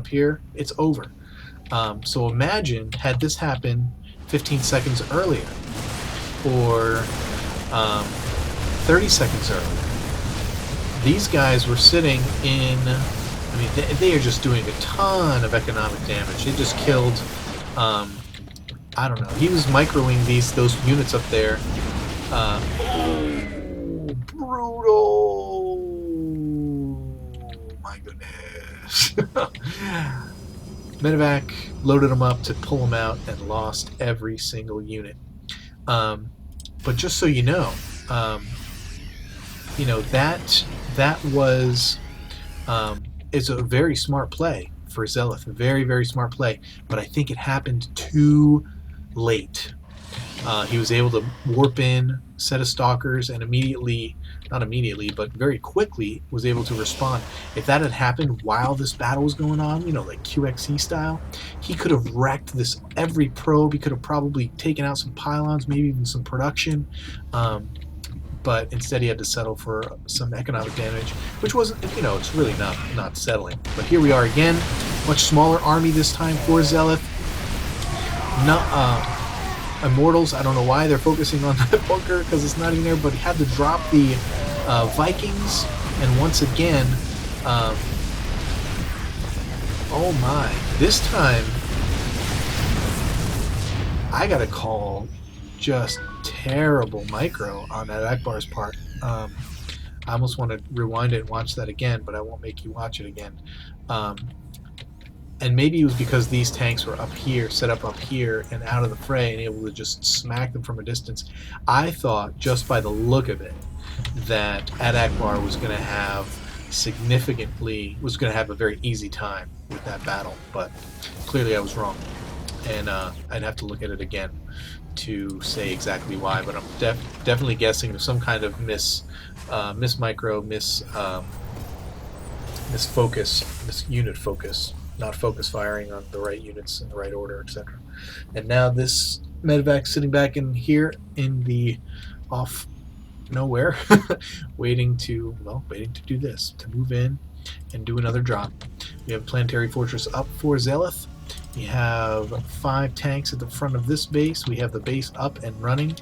up here, it's over. So imagine had this happened 15 seconds earlier, or 30 seconds earlier. These guys were sitting in, I mean, they are just doing a ton of economic damage. They just killed, I don't know, he was microing those units up there. Oh, brutal! My goodness. Medevac loaded them up to pull them out and lost every single unit. But just so you know, that was it's a very smart play for Zealeth, a very, very smart play. But I think it happened too late. He was able to warp in, set of stalkers, and not immediately, but very quickly was able to respond. If that had happened while this battle was going on, like QXE style, he could have wrecked every probe. He could have probably taken out some pylons, maybe even some production. But instead he had to settle for some economic damage, which wasn't, it's really not settling. But here we are again, much smaller army this time for Zealeth. Immortals, I don't know why they're focusing on that bunker, because it's not even there, but he had to drop the Vikings, and once again, oh my, this time, I gotta call just terrible micro on that Akbar's part. I almost want to rewind it and watch that again, but I won't make you watch it again. And maybe it was because these tanks were up here, set up here, and out of the fray, and able to just smack them from a distance. I thought, just by the look of it, that Akbar was going to have a very easy time with that battle, but clearly I was wrong. And I'd have to look at it again to say exactly why, but I'm definitely guessing some kind of miss unit focus, not focus firing on the right units in the right order, etc. And now this medevac sitting back in here in the off nowhere, waiting to do this, to move in and do another drop. We have Planetary Fortress up for Zealeth. We have 5 tanks at the front of this base. We have the base up and running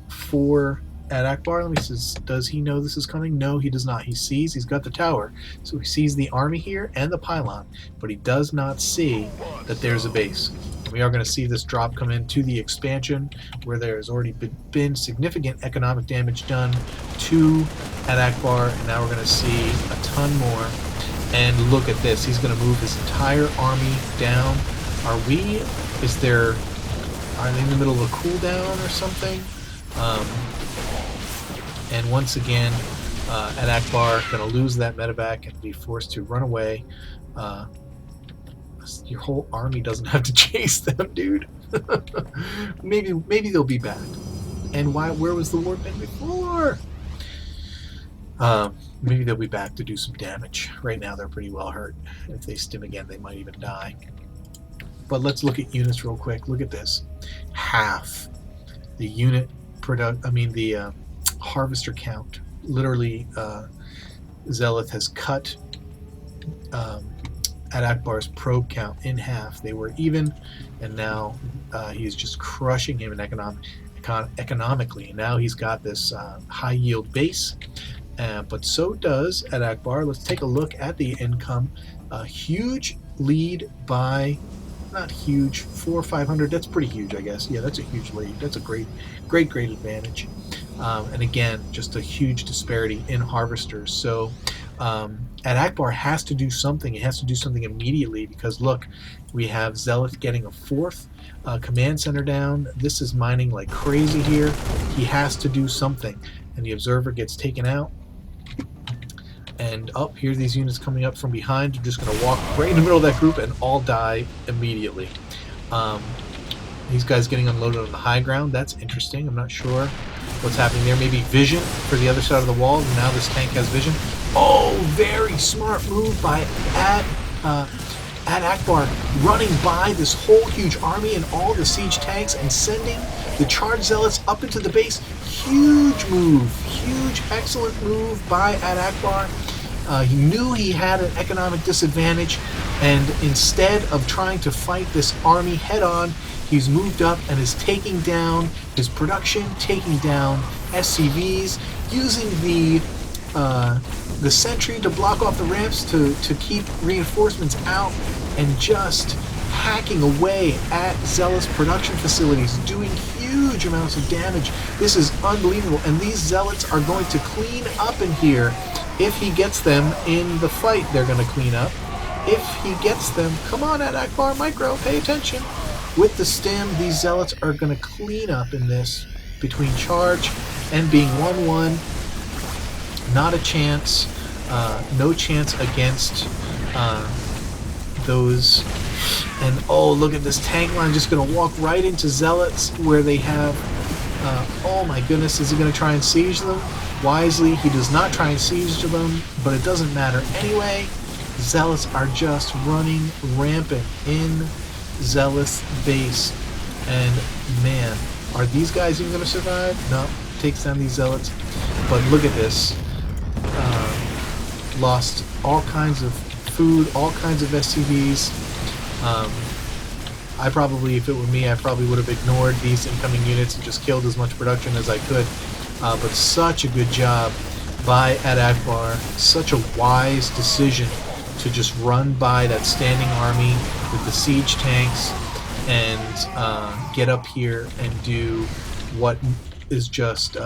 for Akbar. Let me see, does he know this is coming? No, he does not. He sees, he's got the tower, so he sees the army here and the pylon, but he does not see that there's a base. We are going to see this drop come into the expansion, where there has already been significant economic damage done to Akbar, and now we're going to see a ton more. And look at this, he's going to move his entire army down. Are they in the middle of a cooldown or something? And once again, Akbar going to lose that medevac and be forced to run away. Your whole army doesn't have to chase them, dude. maybe they'll be back. And where was the warp in before? Maybe they'll be back to do some damage. Right now they're pretty well hurt. If they stim again, they might even die. But let's look at units real quick. Look at this. Half the unit the harvester count. Literally, Zealeth has cut Akbar's probe count in half. They were even, and now he's just crushing him in economically. Now he's got this high yield base. But so does Akbar. Let's take a look at the income. A huge lead by, not huge, 400 or 500. That's pretty huge, I guess. Yeah, that's a huge lead. That's a great advantage. And again, just a huge disparity in harvesters. So Akbar has to do something. It has to do something immediately, because look, we have Zealeth getting a 4th command center down. This is mining like crazy here. He has to do something. And the observer gets taken out. And up here, these units coming up from behind are just going to walk right in the middle of that group and all die immediately. These guys getting unloaded on the high ground. That's interesting. I'm not sure what's happening there. Maybe vision for the other side of the wall. Now this tank has vision. Oh, very smart move by Akbar, running by this whole huge army and all the siege tanks and sending the charged zealots up into the base. Huge move. Huge, excellent move by Akbar. He knew he had an economic disadvantage, and instead of trying to fight this army head-on, he's moved up and is taking down his production, taking down SCVs, using the sentry to block off the ramps to keep reinforcements out, and just hacking away at Zealous production facilities, doing huge amounts of damage. This is unbelievable, and these Zealots are going to clean up in here. If he gets them in the fight, they're going to clean up. If he gets them, come on, at Akbar Micro, pay attention. With the stim, these Zealots are going to clean up in this, between charge and being 1-1. Not a chance, no chance against those. And oh, look at this tank line, just going to walk right into Zealots where they have, oh my goodness, is he going to try and siege them? Wisely, he does not try and siege them, but it doesn't matter anyway. Zealots are just running rampant in Zealous base. And man, are these guys even going to survive? No, takes down these Zealots. But look at this. Lost all kinds of food, all kinds of SCVs. I probably, if it were me, I probably would have ignored these incoming units and just killed as much production as I could. But such a good job by Ad Akbar. Such a wise decision to just run by that standing army with the siege tanks and get up here and do what is just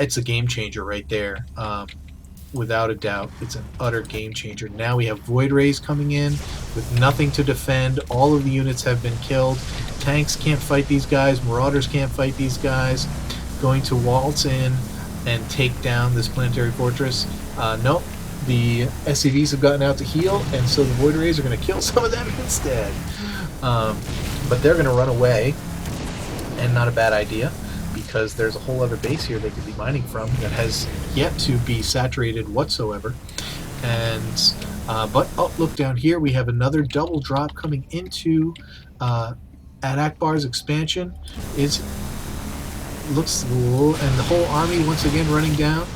it's a game changer right there. Without a doubt, it's an utter game changer. Now we have Void Rays coming in with nothing to defend. All of the units have been killed. Tanks can't fight these guys. Marauders can't fight these guys. Going to waltz in and take down this planetary fortress. Nope. The SCVs have gotten out to heal, and so the Void Rays are going to kill some of them instead. But they're going to run away, and not a bad idea, because there's a whole other base here they could be mining from that has yet to be saturated whatsoever. And but oh, look down here, we have another double drop coming into Ad Akbar's expansion. Looks and the whole army once again running down.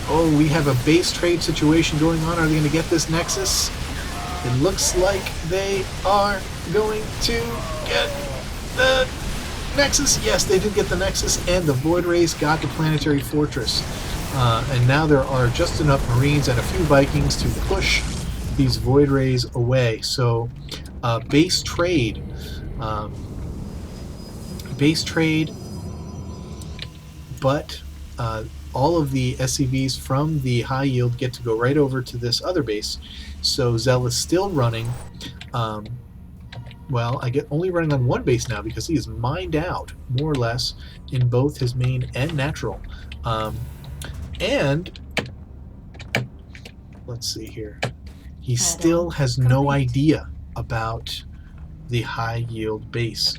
Oh, we have a base trade situation going on. Are they going to get this Nexus? It looks like they are going to get the Nexus. Yes, they did get the Nexus, and the Void Rays got the planetary fortress. And now there are just enough Marines and a few Vikings to push these Void Rays away. So base trade, but all of the SCVs from the high yield get to go right over to this other base. So Zell is still running. Well, I get only running on one base now because he is mined out, more or less, in both his main and natural. And let's see here. He still has no idea about the high yield base.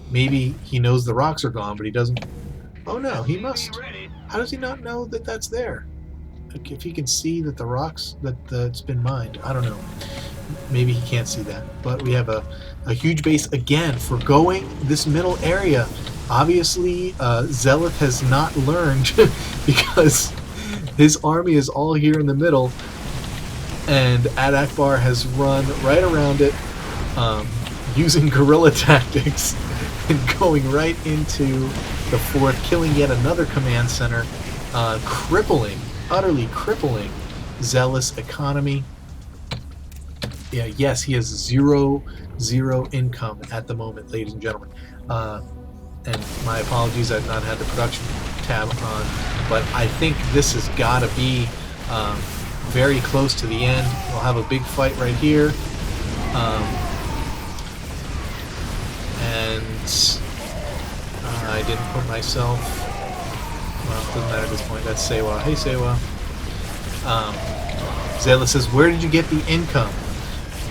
Maybe he knows the rocks are gone, but he doesn't. Oh no, he must. How does he not know that that's there? If he can see that the rocks, that's been mined, I don't know. Maybe he can't see that. But we have a huge base again for going this middle area. Obviously, Zealot has not learned because his army is all here in the middle, and Ad Akbar has run right around it using guerrilla tactics and going right into the fort, killing yet another command center, utterly crippling Zealous economy. Yeah, yes, he has zero income at the moment, ladies and gentlemen. And my apologies, I've not had the production tab on, but I think this has got to be very close to the end. We'll have a big fight right here. And I didn't put myself... Well, it doesn't matter at this point. That's Sewa. Hey, Sewa. Zayla says, where did you get the income?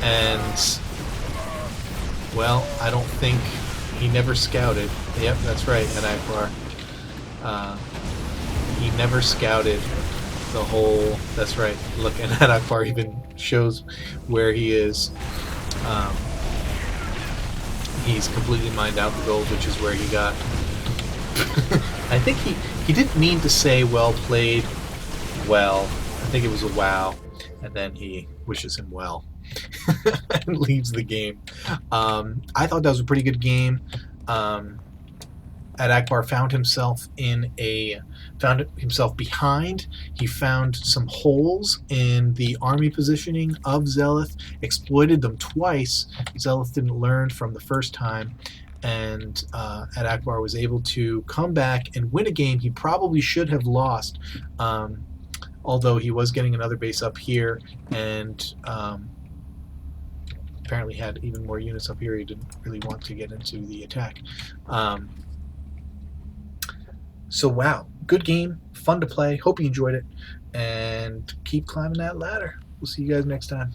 And, well, I don't think he never scouted. Yep, that's right, Ad Akbar. He never scouted the whole... That's right. Look, and Ad Akbar even shows where he is. He's completely mined out the gold, which is where he got... I think He didn't mean to say well played. Well, I think it was a wow, and then he wishes him well and leaves the game. I thought that was a pretty good game. At Akbar found himself behind. He found some holes in the army positioning of Zelith, exploited them twice. Zelith didn't learn from the first time, and At Akbar was able to come back and win a game he probably should have lost. Although he was getting another base up here, and apparently had even more units up here. He didn't really want to get into the attack. So wow, good game, fun to play. Hope you enjoyed it, and keep climbing that ladder. We'll see you guys next time.